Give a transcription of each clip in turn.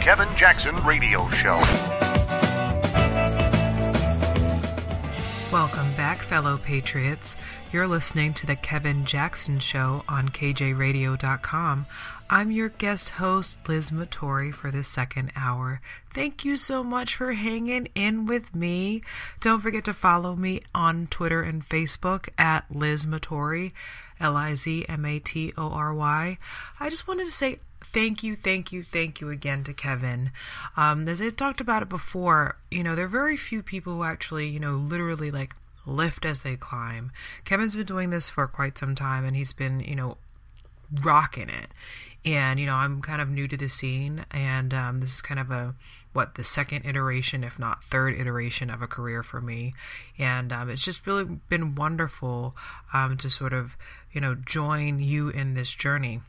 Kevin Jackson Radio Show. Welcome back, fellow patriots. You're listening to the Kevin Jackson Show on KJRadio.com. I'm your guest host, Liz Matory, for this second hour. Thank you so much for hanging in with me. Don't forget to follow me on Twitter and Facebook at Liz Matory, Lizmatory. I just wanted to say thank you again to Kevin. As I talked about it before, there are very few people who actually, literally lift as they climb. Kevin's been doing this for quite some time, and he's been, rocking it. And, I'm kind of new to the scene, and this is kind of the second iteration, if not third iteration of a career for me. And it's just really been wonderful to sort of, join you in this journey.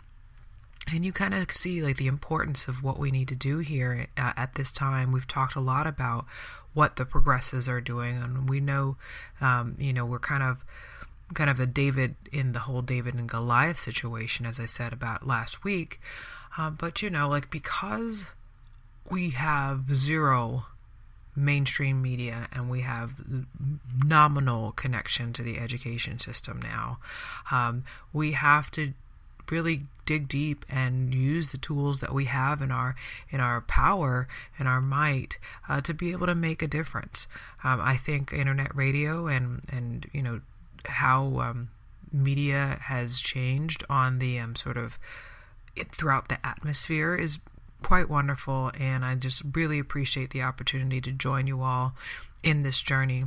And you kind of see the importance of what we need to do here at this time. We've talked a lot about what the progressives are doing, and we know, we're kind of a David in the whole David and Goliath situation, as I said about last week. But because we have zero mainstream media and we have nominal connection to the education system now, we have to really dig deep and use the tools that we have in our power and our might to be able to make a difference. I think internet radio and how media has changed on the sort of throughout the atmosphere is quite wonderful, and I just really appreciate the opportunity to join you all in this journey,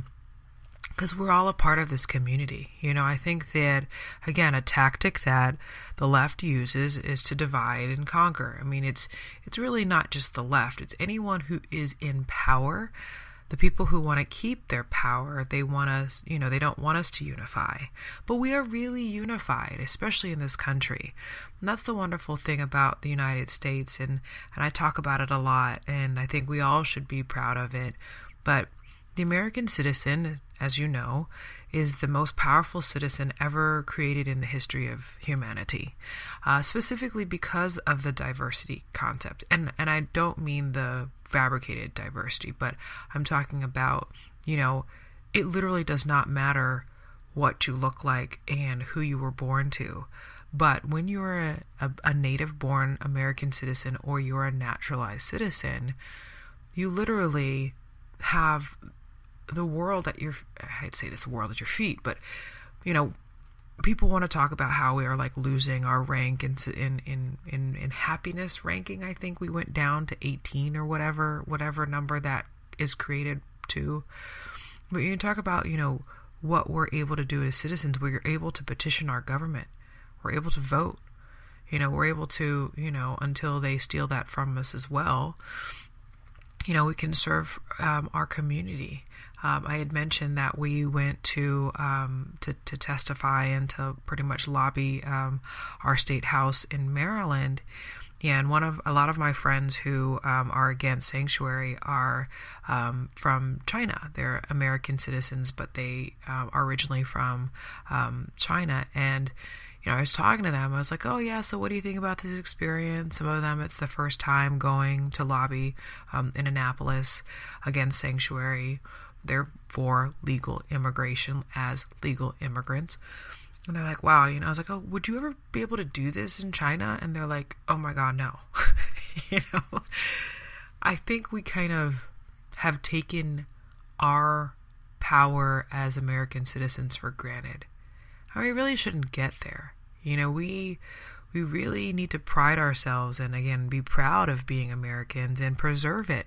because we're all a part of this community. I think that, again, a tactic that the left uses is to divide and conquer. I mean, it's really not just the left. It's anyone who is in power. The people who want to keep their power, they want us, they don't want us to unify. But we are really unified, especially in this country. And that's the wonderful thing about the United States. And I talk about it a lot, and I think we all should be proud of it. But the American citizen, as you know, is the most powerful citizen ever created in the history of humanity, specifically because of the diversity concept. And I don't mean the fabricated diversity, but I'm talking about, it literally does not matter what you look like and who you were born to. But when you're a native-born American citizen or you're a naturalized citizen, you literally have the world at your, I'd say this world at your feet, but, people want to talk about how we are losing our rank in happiness ranking. I think we went down to 18 or whatever number that is created to. But you talk about, what we're able to do as citizens. We're able to petition our government. We're able to vote. We're able to, until they steal that from us as well, we can serve our community. I had mentioned that we went to testify and to pretty much lobby our state house in Maryland. Yeah, and a lot of my friends who are against sanctuary are from China. They're American citizens, but they are originally from China. And I was talking to them. I was like, oh, yeah, so what do you think about this experience? Some of them, it's the first time going to lobby in Annapolis against sanctuary. They're for legal immigration as legal immigrants. And they're like, wow, I was like, oh, would you ever be able to do this in China? And they're like, oh my God, no. I think we kind of have taken our power as American citizens for granted. We really shouldn't get there. We really need to pride ourselves and, again, be proud of being Americans and preserve it.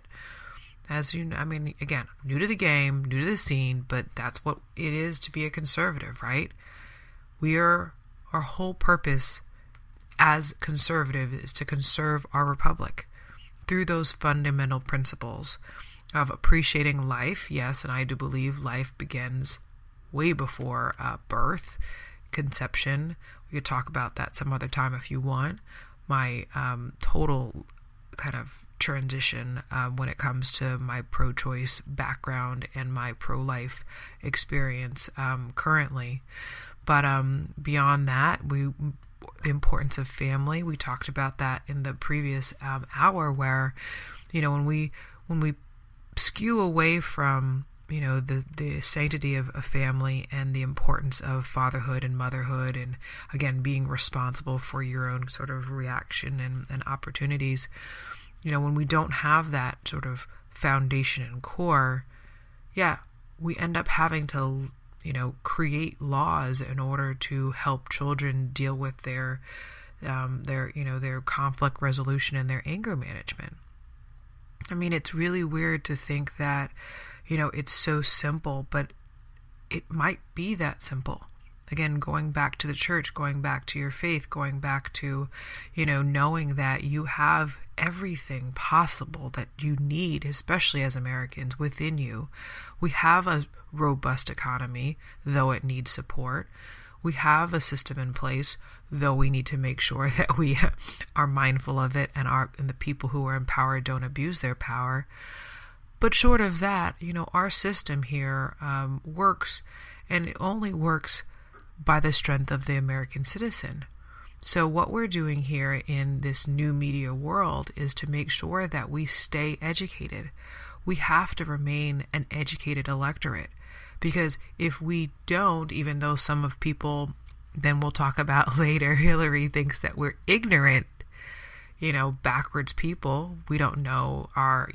As again, new to the game, new to the scene, but that's what it is to be a conservative, right? Our whole purpose as conservative is to conserve our republic through those fundamental principles of appreciating life. Yes, and I do believe life begins way before birth, conception. We could talk about that some other time if you want. My total kind of transition when it comes to my pro-choice background and my pro-life experience currently. But beyond that, the importance of family, we talked about that in the previous hour, where when we skew away from, the sanctity of a family and the importance of fatherhood and motherhood, and again, being responsible for your own sort of reaction and opportunities, when we don't have that sort of foundation and core, we end up having to, create laws in order to help children deal with their conflict resolution and their anger management. I mean, it's really weird to think that, it's so simple, but it might be that simple. Again, going back to the church, going back to your faith, going back to, knowing that you have everything possible that you need, especially as Americans, within you. We have a robust economy, though it needs support. We have a system in place, though we need to make sure that we are mindful of it and the people who are empowered don't abuse their power. But short of that, our system here works, and it only works by the strength of the American citizen. So what we're doing here in this new media world is to make sure that we stay educated. We have to remain an educated electorate, because if we don't, even though some of people, then we'll talk about later, Hillary thinks that we're ignorant, backwards people. We don't know our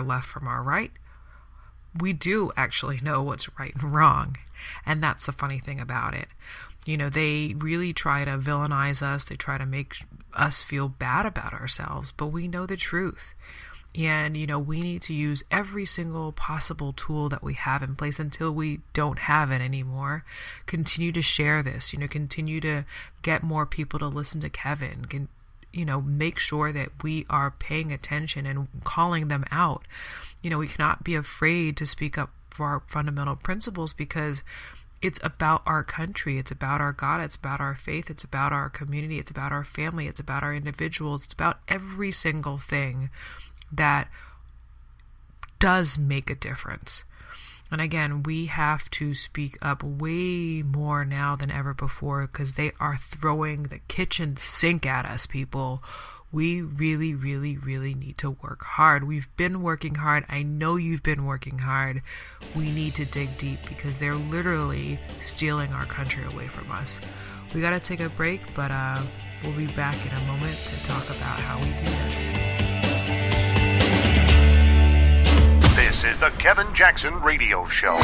left from our right. We do actually know what's right and wrong. And that's the funny thing about it. They really try to villainize us. They try to make us feel bad about ourselves, but we know the truth. And, we need to use every single possible tool that we have in place until we don't have it anymore. Continue to share this, continue to get more people to listen to Kevin. Make sure that we are paying attention and calling them out. We cannot be afraid to speak up for our fundamental principles, because it's about our country. It's about our God. It's about our faith. It's about our community. It's about our family. It's about our individuals. It's about every single thing that does make a difference. And again, we have to speak up way more now than ever before, because they are throwing the kitchen sink at us, people. We really, really, really need to work hard. We've been working hard. I know you've been working hard. We need to dig deep, because they're literally stealing our country away from us. We got to take a break, but we'll be back in a moment to talk about how we do that. This is the Kevin Jackson Radio Show.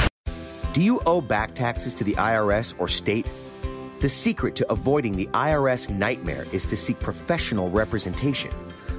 Do you owe back taxes to the IRS or state? The secret to avoiding the IRS nightmare is to seek professional representation.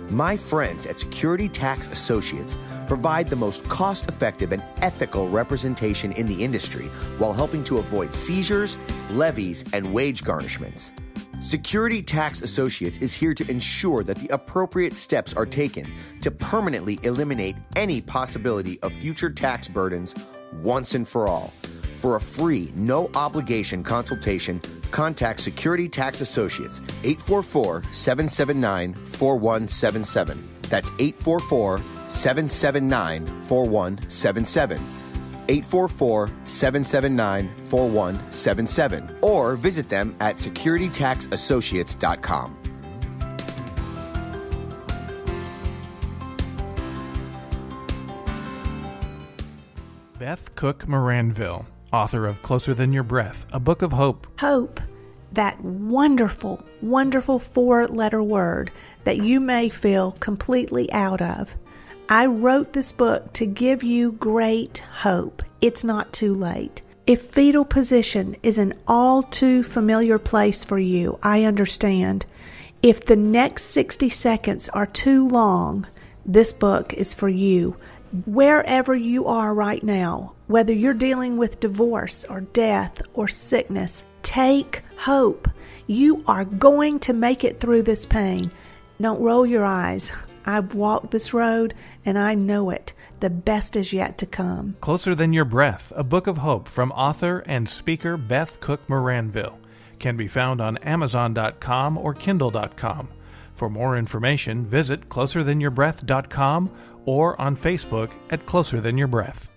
My friends at Security Tax Associates provide the most cost-effective and ethical representation in the industry while helping to avoid seizures, levies, and wage garnishments. Security Tax Associates is here to ensure that the appropriate steps are taken to permanently eliminate any possibility of future tax burdens once and for all. For a free, no-obligation consultation, contact Security Tax Associates, 844-779-4177. That's 844-779-4177. 844-779-4177, or visit them at securitytaxassociates.com. Beth Cook Moranville, author of Closer Than Your Breath, a book of hope. Hope, that wonderful, wonderful 4-letter word that you may feel completely out of. I wrote this book to give you great hope. It's not too late. If fetal position is an all too familiar place for you, I understand. If the next 60 seconds are too long, this book is for you. Wherever you are right now, whether you're dealing with divorce or death or sickness, take hope. You are going to make it through this pain. Don't roll your eyes. I've walked this road and I know it. The best is yet to come. Closer Than Your Breath, a book of hope from author and speaker Beth Cook Moranville, can be found on Amazon.com or Kindle.com. For more information, visit closerthanyourBreath.com or on Facebook at Closer Than Your Breath.